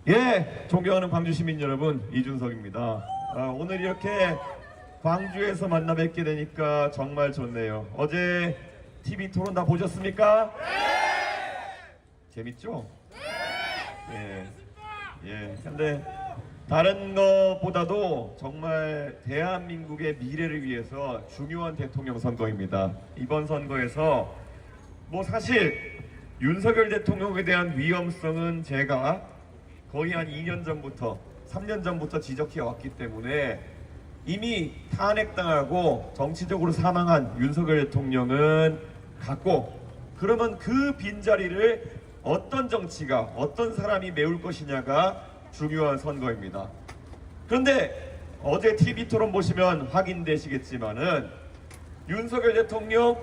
예, 존경하는 광주 시민 여러분, 이준석입니다. 오늘 이렇게 광주에서 만나 뵙게 되니까 정말 좋네요. 어제 TV 토론 다 보셨습니까? 재밌죠? 예. 근데 다른 것보다도 정말 대한민국의 미래를 위해서 중요한 대통령 선거입니다. 이번 선거에서 사실 윤석열 대통령에 대한 위험성은 제가 거의 한 2년 전부터 3년 전부터 지적해 왔기 때문에 이미 탄핵당하고 정치적으로 사망한 윤석열 대통령은 갔고, 그러면 그 빈자리를 어떤 정치가 어떤 사람이 메울 것이냐가 중요한 선거입니다. 그런데 어제 TV 토론 보시면 확인되시겠지만은 윤석열 대통령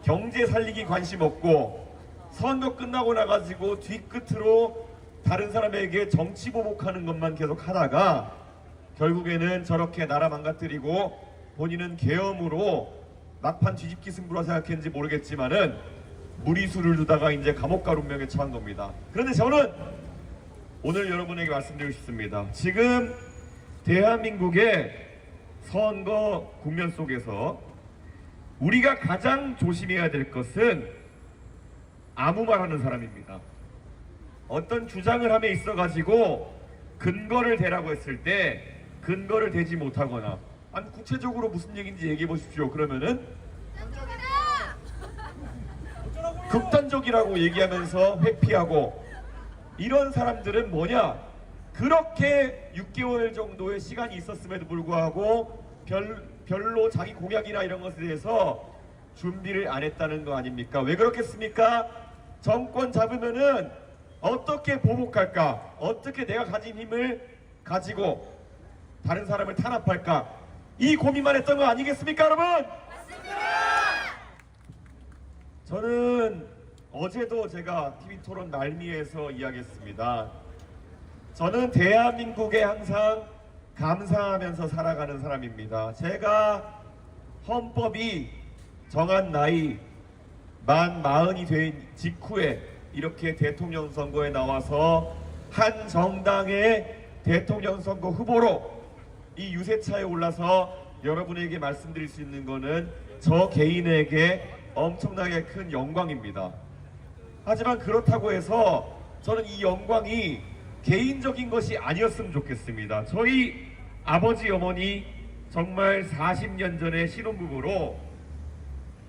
경제 살리기 관심 없고 선거 끝나고 나가지고 뒤끝으로 다른 사람에게 정치 보복하는 것만 계속 하다가 결국에는 저렇게 나라 망가뜨리고 본인은 계엄으로 막판 뒤집기 승부라 생각했는지 모르겠지만은 무리수를 두다가 이제 감옥 갈 운명에 처한 겁니다. 그런데 저는 오늘 여러분에게 말씀드리고 싶습니다. 지금 대한민국의 선거 국면 속에서 우리가 가장 조심해야 될 것은 아무 말 하는 사람입니다. 어떤 주장을 함에 있어 가지고 근거를 대라고 했을 때 근거를 대지 못하거나, 아니 구체적으로 무슨 얘기인지 얘기해 보십시오. 그러면은 극단적이라고 얘기하면서 회피하고, 이런 사람들은 뭐냐, 그렇게 6개월 정도의 시간이 있었음에도 불구하고 별로 자기 공약이나 이런 것에 대해서 준비를 안 했다는 거 아닙니까? 왜 그렇겠습니까? 정권 잡으면은 어떻게 보복할까, 어떻게 내가 가진 힘을 가지고 다른 사람을 탄압할까, 이 고민만 했던 거 아니겠습니까, 여러분? 맞습니다. 저는 어제도 제가 TV 토론 날미에서 이야기했습니다. 저는 대한민국에 항상 감사하면서 살아가는 사람입니다. 제가 헌법이 정한 나이 만 40이 된 직후에 이렇게 대통령 선거에 나와서 한 정당의 대통령 선거 후보로 이 유세차에 올라서 여러분에게 말씀드릴 수 있는 거는 저 개인에게 엄청나게 큰 영광입니다. 하지만 그렇다고 해서 저는 이 영광이 개인적인 것이 아니었으면 좋겠습니다. 저희 아버지 어머니 정말 40년 전에 신혼부부로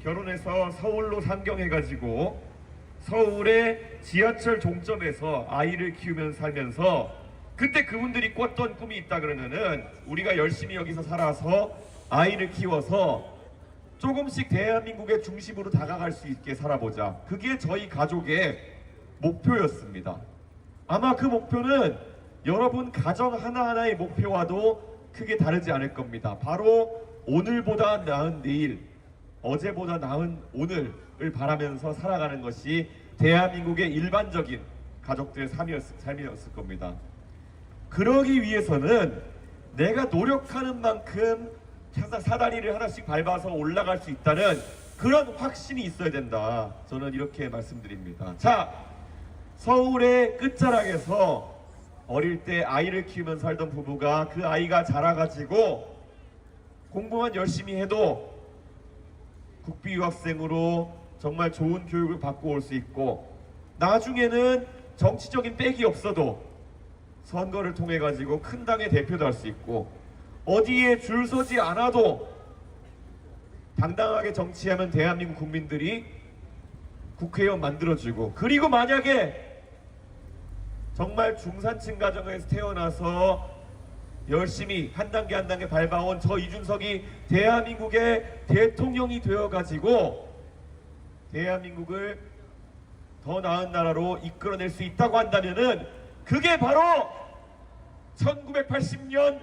결혼해서 서울로 상경해가지고 서울의 지하철 종점에서 아이를 키우면서 살면서, 그때 그분들이 꿨던 꿈이 있다 그러면은 우리가 열심히 여기서 살아서 아이를 키워서 조금씩 대한민국의 중심으로 다가갈 수 있게 살아보자. 그게 저희 가족의 목표였습니다. 아마 그 목표는 여러분 가정 하나하나의 목표와도 크게 다르지 않을 겁니다. 바로 오늘보다 나은 내일, 어제보다 나은 오늘을 바라면서 살아가는 것이 대한민국의 일반적인 가족들의 삶이었을 겁니다. 그러기 위해서는 내가 노력하는 만큼 사다리를 하나씩 밟아서 올라갈 수 있다는 그런 확신이 있어야 된다. 저는 이렇게 말씀드립니다. 자, 서울의 끝자락에서 어릴 때 아이를 키우면서 살던 부부가 그 아이가 자라가지고 공부만 열심히 해도 국비 유학생으로 정말 좋은 교육을 받고 올 수 있고, 나중에는 정치적인 빽이 없어도 선거를 통해 가지고 큰 당의 대표도 할 수 있고, 어디에 줄 서지 않아도 당당하게 정치하면 대한민국 국민들이 국회의원 만들어주고, 그리고 만약에 정말 중산층 가정에서 태어나서 열심히 한 단계 한 단계 밟아온 저 이준석이 대한민국의 대통령이 되어가지고 대한민국을 더 나은 나라로 이끌어낼 수 있다고 한다면은, 그게 바로 1980년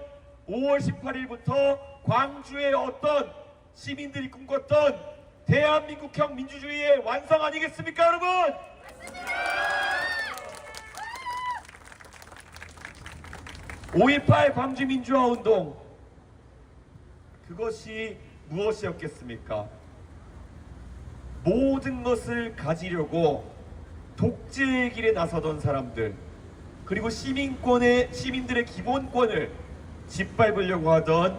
5월 18일부터 광주의 어떤 시민들이 꿈꿨던 대한민국형 민주주의의 완성 아니겠습니까, 여러분? 맞습니다. 5.18 광주 민주화 운동, 그것이 무엇이었겠습니까? 모든 것을 가지려고 독재의 길에 나서던 사람들, 그리고 시민들의 기본권을 짓밟으려고 하던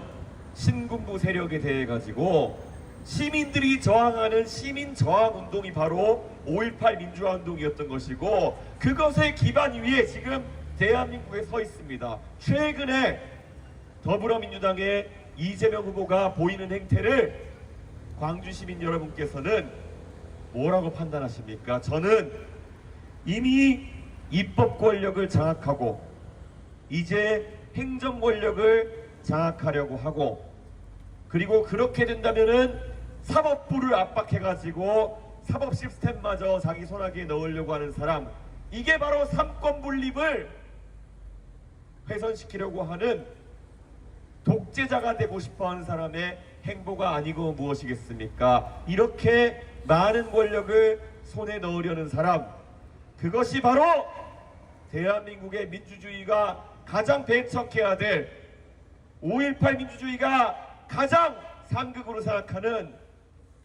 신군부 세력에 대해 가지고 시민들이 저항하는 시민 저항 운동이 바로 5.18 민주화 운동이었던 것이고, 그것의 기반 위에 지금 대한민국에 서 있습니다. 최근에 더불어민주당의 이재명 후보가 보이는 행태를 광주 시민 여러분께서는 뭐라고 판단하십니까? 저는 이미 입법 권력을 장악하고 이제 행정 권력을 장악하려고 하고, 그리고 그렇게 된다면은 사법부를 압박해가지고 사법 시스템마저 자기 손아귀에 넣으려고 하는 사람, 이게 바로 삼권 분립을 훼손시키려고 하는 독재자가 되고 싶어하는 사람의 행보가 아니고 무엇이겠습니까? 이렇게 많은 권력을 손에 넣으려는 사람, 그것이 바로 대한민국의 민주주의가 가장 배척해야 될, 5.18 민주주의가 가장 상극으로 생각하는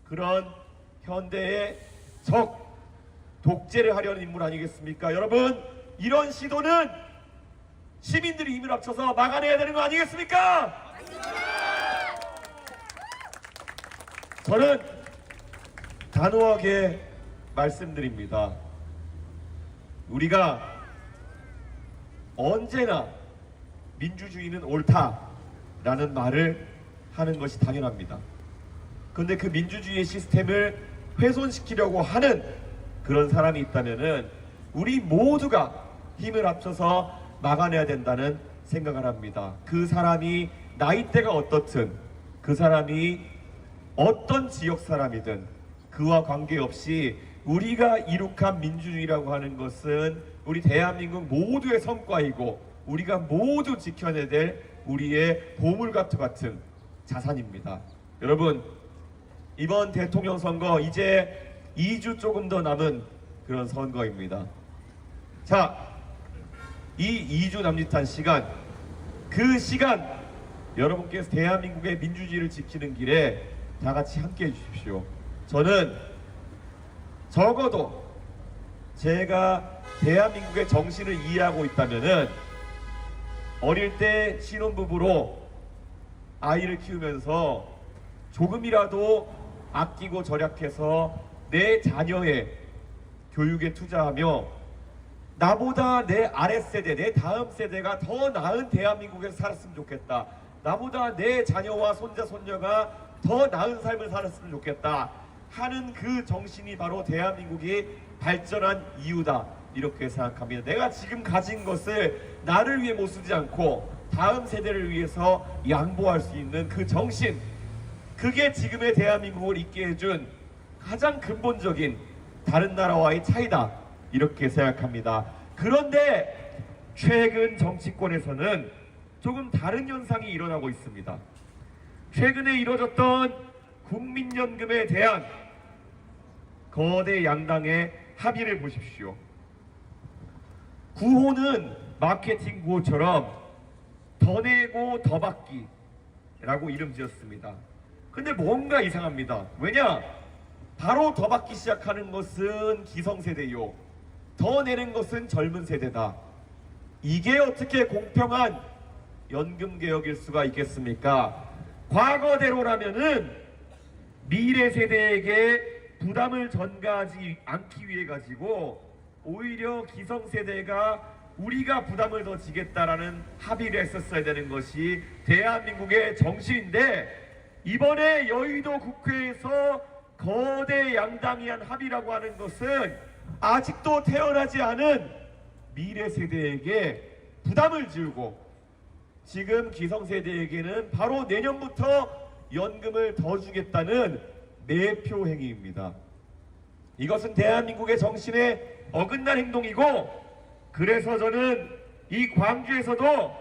그런 현대의 적, 독재를 하려는 인물 아니겠습니까? 여러분, 이런 시도는 시민들이 힘을 합쳐서 막아내야 되는 거 아니겠습니까? 저는 단호하게 말씀드립니다. 우리가 언제나 민주주의는 옳다라는 말을 하는 것이 당연합니다. 그런데 그 민주주의의 시스템을 훼손시키려고 하는 그런 사람이 있다면은 우리 모두가 힘을 합쳐서 막아내야 된다는 생각을 합니다. 그 사람이 나이대가 어떻든, 그 사람이 어떤 지역 사람이든 그와 관계없이 우리가 이룩한 민주주의라고 하는 것은 우리 대한민국 모두의 성과이고 우리가 모두 지켜내야 될 우리의 보물과도 같은 자산입니다. 여러분, 이번 대통령 선거 이제 2주 조금 더 남은 그런 선거입니다. 자, 이 2주 남짓한 시간, 그 시간 여러분께서 대한민국의 민주주의를 지키는 길에 다 같이 함께 해주십시오. 저는 적어도 제가 대한민국의 정신을 이해하고 있다면은 어릴 때 신혼부부로 아이를 키우면서 조금이라도 아끼고 절약해서 내 자녀의 교육에 투자하며 나보다 내 아랫세대, 내 다음 세대가 더 나은 대한민국에서 살았으면 좋겠다. 나보다 내 자녀와 손자, 손녀가 더 나은 삶을 살았으면 좋겠다 하는 그 정신이 바로 대한민국이 발전한 이유다, 이렇게 생각합니다. 내가 지금 가진 것을 나를 위해 못 쓰지 않고 다음 세대를 위해서 양보할 수 있는 그 정신, 그게 지금의 대한민국을 있게 해준 가장 근본적인 다른 나라와의 차이다, 이렇게 생각합니다. 그런데 최근 정치권에서는 조금 다른 현상이 일어나고 있습니다. 최근에 이뤄졌던 국민연금에 대한 거대 양당의 합의를 보십시오. 구호는 마케팅 구호처럼 더 내고 더 받기라고 이름 지었습니다. 근데 뭔가 이상합니다. 왜냐? 바로 더 받기 시작하는 것은 기성세대요, 더 내는 것은 젊은 세대다. 이게 어떻게 공평한 연금개혁일 수가 있겠습니까? 과거대로라면은 미래 세대에게 부담을 전가하지 않기 위해 가지고 오히려 기성세대가 우리가 부담을 더 지겠다라는 합의를 했었어야 되는 것이 대한민국의 정신인데, 이번에 여의도 국회에서 거대 양당이 한 합의라고 하는 것은 아직도 태어나지 않은 미래 세대에게 부담을 지우고 지금 기성세대에게는 바로 내년부터 연금을 더 주겠다는 매표 행위입니다. 이것은 대한민국의 정신에 어긋난 행동이고, 그래서 저는 이 광주에서도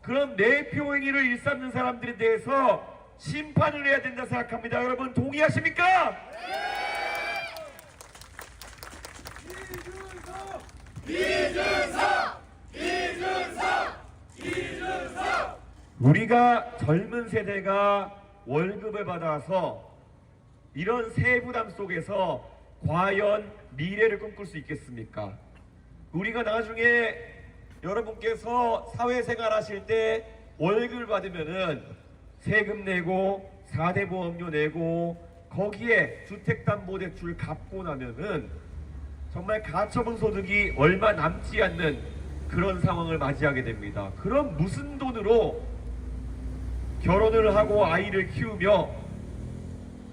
그런 매표 행위를 일삼는 사람들에 대해서 심판을 해야 된다 생각합니다. 여러분 동의하십니까? 이준석! 우리가 젊은 세대가 월급을 받아서 이런 세부담 속에서 과연 미래를 꿈꿀 수 있겠습니까? 우리가 나중에 여러분께서 사회생활 하실 때 월급을 받으면은 세금 내고 4대 보험료 내고 거기에 주택담보대출 갚고 나면은 정말 가처분 소득이 얼마 남지 않는 그런 상황을 맞이하게 됩니다. 그럼 무슨 돈으로 결혼을 하고 아이를 키우며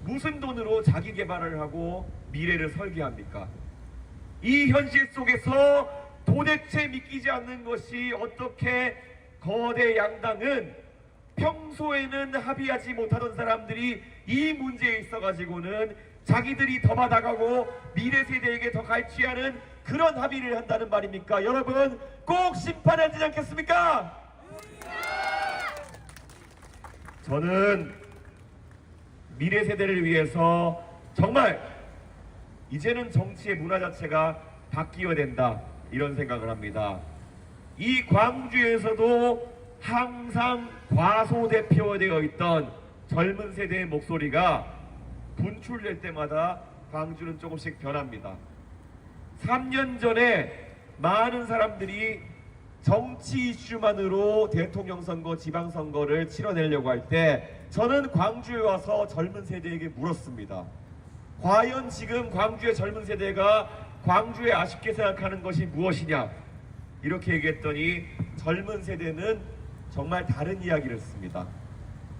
무슨 돈으로 자기 개발을 하고 미래를 설계합니까? 이 현실 속에서 도대체 믿기지 않는 것이 어떻게 거대 양당은 평소에는 합의하지 못하던 사람들이 이 문제에 있어 가지고는 자기들이 더 받아가고 미래 세대에게 더 갈취하는 그런 합의를 한다는 말입니까? 여러분 꼭 심판해야 되지 않겠습니까? 저는 미래 세대를 위해서 정말 이제는 정치의 문화 자체가 바뀌어야 된다 이런 생각을 합니다. 이 광주에서도 항상 과소대표되어 있던 젊은 세대의 목소리가 분출될 때마다 광주는 조금씩 변합니다. 3년 전에 많은 사람들이 정치 이슈만으로 대통령 선거, 지방선거를 치러내려고 할 때 저는 광주에 와서 젊은 세대에게 물었습니다. 과연 지금 광주의 젊은 세대가 광주에 아쉽게 생각하는 것이 무엇이냐? 이렇게 얘기했더니 젊은 세대는 정말 다른 이야기를 했습니다.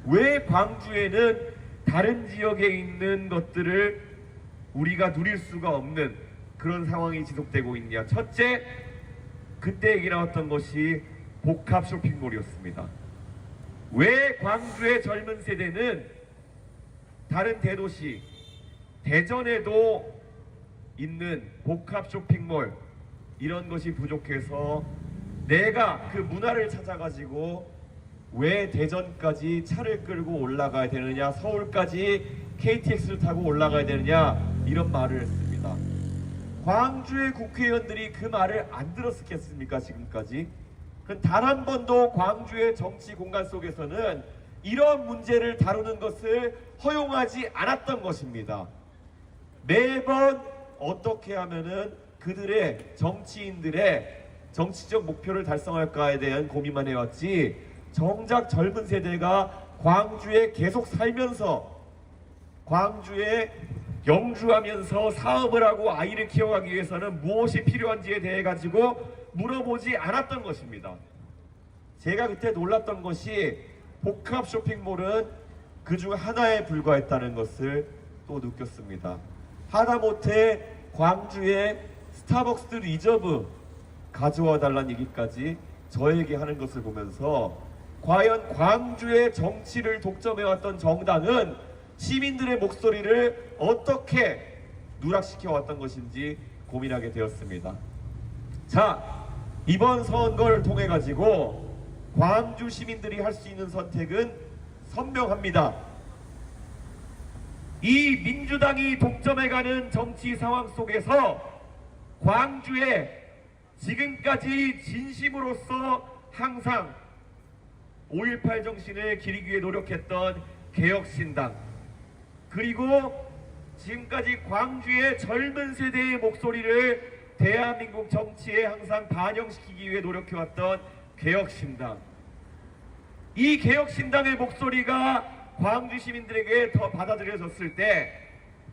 왜 광주에는 다른 지역에 있는 것들을 우리가 누릴 수가 없는 그런 상황이 지속되고 있냐? 첫째, 그때 얘기 나왔던 것이 복합 쇼핑몰이었습니다. 왜 광주의 젊은 세대는 다른 대도시 대전에도 있는 복합 쇼핑몰 이런 것이 부족해서 내가 그 문화를 찾아가지고 왜 대전까지 차를 끌고 올라가야 되느냐, 서울까지 KTX를 타고 올라가야 되느냐 이런 말을 했습니다. 광주의 국회의원들이 그 말을 안 들었겠습니까? 지금까지 단 한 번도 광주의 정치 공간 속에서는 이런 문제를 다루는 것을 허용하지 않았던 것입니다. 매번 어떻게 하면은 그들의 정치인들의 정치적 목표를 달성할까에 대한 고민만 해왔지 정작 젊은 세대가 광주에 계속 살면서 광주에 영주하면서 사업을 하고 아이를 키워가기 위해서는 무엇이 필요한지에 대해 가지고 물어보지 않았던 것입니다. 제가 그때 놀랐던 것이 복합 쇼핑몰은 그중 하나에 불과했다는 것을 또 느꼈습니다. 하다못해 광주에 스타벅스 리저브 가져와 달라는 얘기까지 저에게 하는 것을 보면서 과연 광주의 정치를 독점해왔던 정당은 시민들의 목소리를 어떻게 누락시켜 왔던 것인지 고민하게 되었습니다. 자, 이번 선거를 통해 가지고 광주 시민들이 할 수 있는 선택은 선명합니다. 이 민주당이 독점해가는 정치 상황 속에서 광주에 지금까지 진심으로서 항상 5.18 정신을 기리기 위해 노력했던 개혁신당, 그리고 지금까지 광주의 젊은 세대의 목소리를 대한민국 정치에 항상 반영시키기 위해 노력해왔던 개혁신당, 이 개혁신당의 목소리가 광주 시민들에게 더 받아들여졌을 때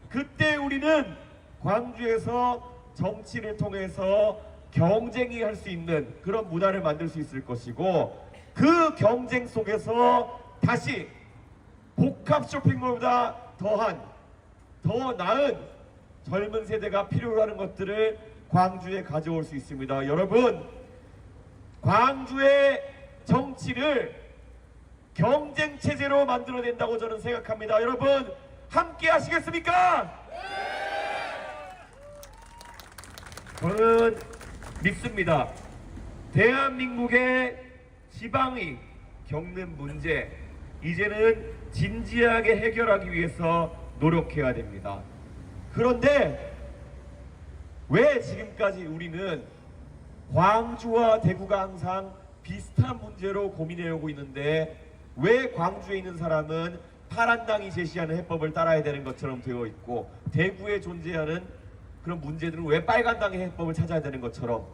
그때 우리는 광주에서 정치를 통해서 경쟁이 할 수 있는 그런 문화를 만들 수 있을 것이고, 그 경쟁 속에서 다시 복합 쇼핑몰보다 더 나은 젊은 세대가 필요로 하는 것들을 광주에 가져올 수 있습니다. 여러분, 광주의 정치를 경쟁 체제로 만들어낸다고 저는 생각합니다. 여러분 함께 하시겠습니까? 저는 믿습니다. 대한민국의 지방이 겪는 문제, 이제는 진지하게 해결하기 위해서 노력해야 됩니다. 그런데 왜 지금까지 우리는 광주와 대구가 항상 비슷한 문제로 고민해오고 있는데 왜 광주에 있는 사람은 파란당이 제시하는 해법을 따라야 되는 것처럼 되어 있고 대구에 존재하는 그런 문제들은 왜 빨간당의 해법을 찾아야 되는 것처럼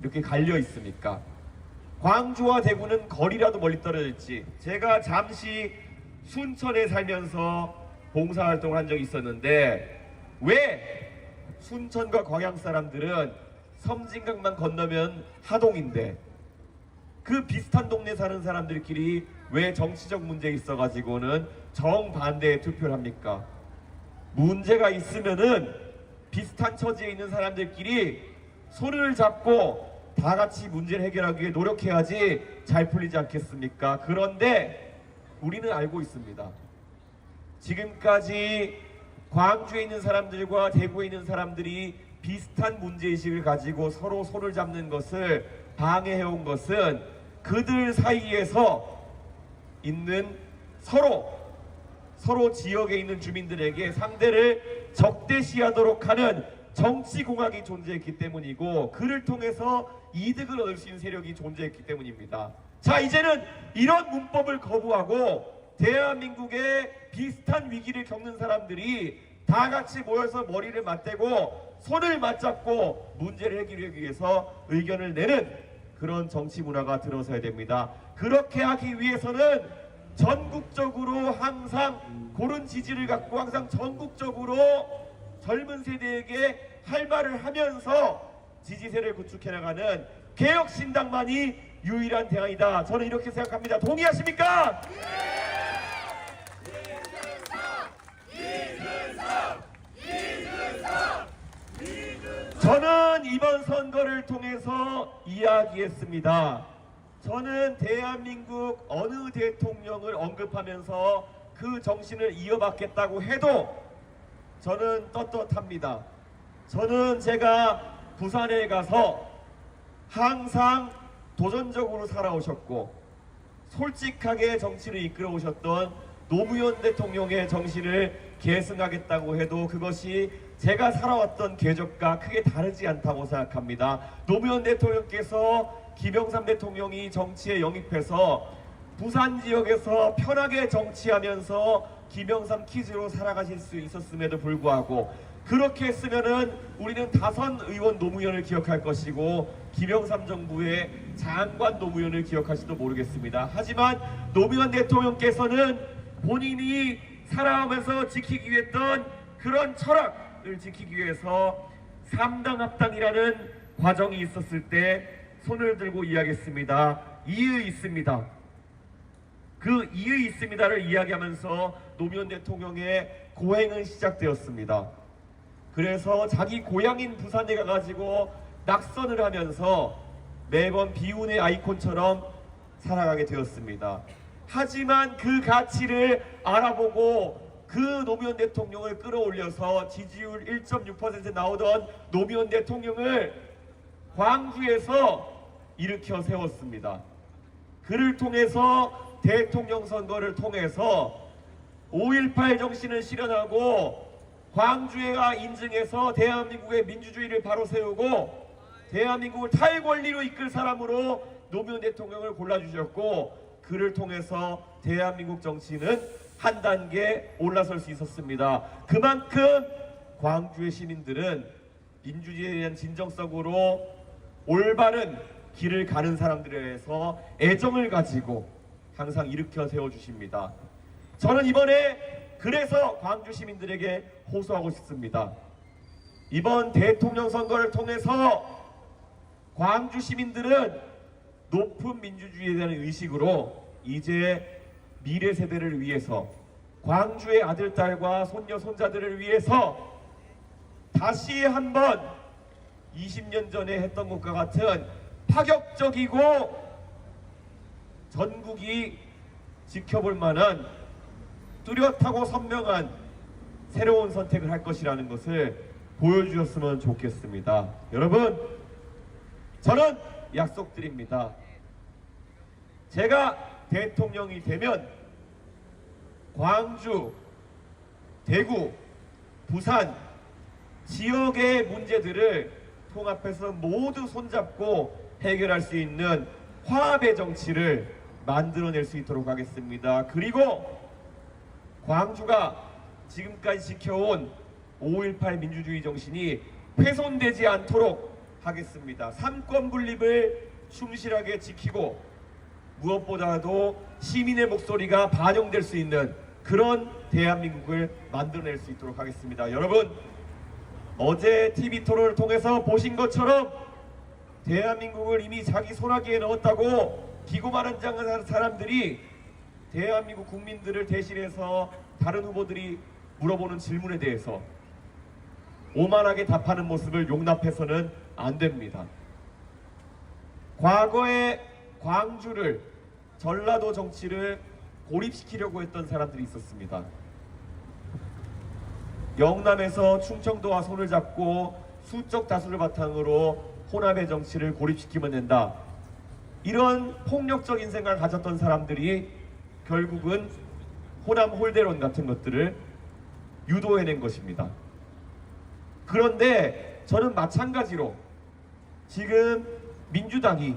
이렇게 갈려 있습니까? 광주와 대구는 거리라도 멀리 떨어져 있지. 제가 잠시 순천에 살면서 봉사활동을 한 적이 있었는데 왜 순천과 광양 사람들은 섬진강만 건너면 하동인데 그 비슷한 동네 사는 사람들끼리 왜 정치적 문제 있어가지고는 정반대의 투표를 합니까? 문제가 있으면은 비슷한 처지에 있는 사람들끼리 손을 잡고 다 같이 문제를 해결하기 위해 노력해야지 잘 풀리지 않겠습니까? 그런데 우리는 알고 있습니다. 지금까지 광주에 있는 사람들과 대구에 있는 사람들이 비슷한 문제의식을 가지고 서로 손을 잡는 것을 방해해온 것은 그들 사이에서 있는 서로 지역에 있는 주민들에게 상대를 적대시하도록 하는 정치공학이 존재했기 때문이고 그를 통해서 이득을 얻을 수 있는 세력이 존재했기 때문입니다. 자, 이제는 이런 문법을 거부하고 대한민국의 비슷한 위기를 겪는 사람들이 다 같이 모여서 머리를 맞대고 손을 맞잡고 문제를 해결하기 위해서 의견을 내는 그런 정치 문화가 들어서야 됩니다. 그렇게 하기 위해서는 전국적으로 항상 고른 지지를 갖고 항상 전국적으로 젊은 세대에게 할 말을 하면서 지지세를 구축해 나가는 개혁신당만이 유일한 대안이다. 저는 이렇게 생각합니다. 동의하십니까? 저는 이번 선거를 통해서 이야기했습니다. 저는 대한민국 어느 대통령을 언급하면서 그 정신을 이어받겠다고 해도 저는 떳떳합니다. 저는 제가 부산에 가서 항상 도전적으로 살아오셨고 솔직하게 정치를 이끌어 오셨던 노무현 대통령의 정신을 계승하겠다고 해도 그것이 제가 살아왔던 궤적과 크게 다르지 않다고 생각합니다. 노무현 대통령께서 김영삼 대통령이 정치에 영입해서 부산 지역에서 편하게 정치하면서 김영삼 퀴즈로 살아가실 수 있었음에도 불구하고 그렇게 했으면은 우리는 다선 의원 노무현을 기억할 것이고 김영삼 정부의 장관 노무현을 기억할지도 모르겠습니다. 하지만 노무현 대통령께서는 본인이 살아오면서 지키기 위해 했던 그런 철학을 지키기 위해서 3당 합당이라는 과정이 있었을 때 손을 들고 이야기했습니다. 이의 있습니다. 그 이의 있습니다를 이야기하면서 노무현 대통령의 고행은 시작되었습니다. 그래서 자기 고향인 부산에 가가지고 낙선을 하면서 매번 비운의 아이콘처럼 살아가게 되었습니다. 하지만 그 가치를 알아보고 그 노무현 대통령을 끌어올려서 지지율 1.6% 나오던 노무현 대통령을 광주에서 일으켜 세웠습니다. 그를 통해서 대통령 선거를 통해서 5.18 정신을 실현하고 광주가 인증해서 대한민국의 민주주의를 바로 세우고 대한민국을 탈권리로 이끌 사람으로 노무현 대통령을 골라주셨고 그를 통해서 대한민국 정치는 한 단계 올라설 수 있었습니다. 그만큼 광주의 시민들은 민주주의에 대한 진정성으로 올바른 길을 가는 사람들에 대해서 애정을 가지고 항상 일으켜 세워주십니다. 저는 이번에 그래서 광주 시민들에게 호소하고 싶습니다. 이번 대통령 선거를 통해서 광주 시민들은 높은 민주주의에 대한 의식으로 이제 미래 세대를 위해서 광주의 아들, 딸과 손녀, 손자들을 위해서 다시 한번 20년 전에 했던 것과 같은 파격적이고 전국이 지켜볼 만한 뚜렷하고 선명한 새로운 선택을 할 것이라는 것을 보여주셨으면 좋겠습니다. 여러분, 저는 약속드립니다. 제가 대통령이 되면 광주, 대구, 부산 지역의 문제들을 통합해서 모두 손잡고 해결할 수 있는 화합의 정치를 만들어낼 수 있도록 하겠습니다. 그리고 광주가 지금까지 지켜온 5.18 민주주의 정신이 훼손되지 않도록 하겠습니다. 삼권 분립을 충실하게 지키고 무엇보다도 시민의 목소리가 반영될 수 있는 그런 대한민국을 만들어낼 수 있도록 하겠습니다. 여러분, 어제 TV 토론을 통해서 보신 것처럼 대한민국을 이미 자기 손아귀에 넣었다고 기고만장한 사람들이 대한민국 국민들을 대신해서 다른 후보들이 물어보는 질문에 대해서 오만하게 답하는 모습을 용납해서는 안 됩니다. 과거에 광주를, 전라도 정치를 고립시키려고 했던 사람들이 있었습니다. 영남에서 충청도와 손을 잡고 수적 다수를 바탕으로 호남의 정치를 고립시키면 된다. 이런 폭력적인 생각을 가졌던 사람들이 결국은 호남 홀대론 같은 것들을 유도해낸 것입니다. 그런데 저는 마찬가지로 지금 민주당이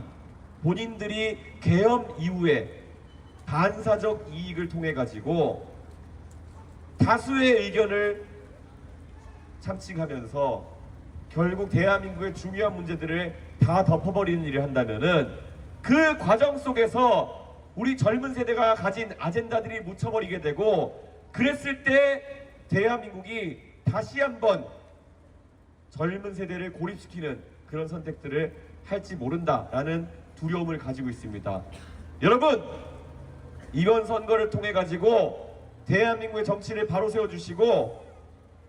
본인들이 계엄 이후에 반사적 이익을 통해 가지고 다수의 의견을 참칭하면서 결국 대한민국의 중요한 문제들을 다 덮어버리는 일을 한다면은 그 과정 속에서 우리 젊은 세대가 가진 아젠다들이 묻혀버리게 되고, 그랬을 때 대한민국이 다시 한번 젊은 세대를 고립시키는 그런 선택들을 할지 모른다라는 두려움을 가지고 있습니다. 여러분, 이번 선거를 통해 가지고 대한민국의 정치를 바로 세워주시고,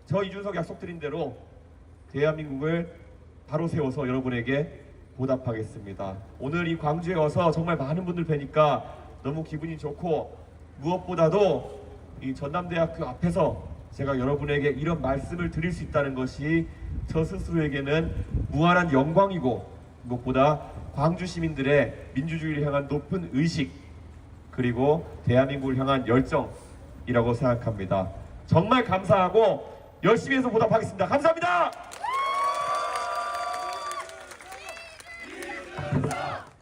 저 이준석 약속드린 대로 대한민국을 바로 세워서 여러분에게 보답하겠습니다. 오늘 이 광주에 와서 정말 많은 분들 뵈니까 너무 기분이 좋고, 무엇보다도 이 전남대학교 앞에서 제가 여러분에게 이런 말씀을 드릴 수 있다는 것이 저 스스로에게는 무한한 영광이고, 무엇보다 광주 시민들의 민주주의를 향한 높은 의식, 그리고 대한민국을 향한 열정이라고 생각합니다. 정말 감사하고 열심히 해서 보답하겠습니다. 감사합니다.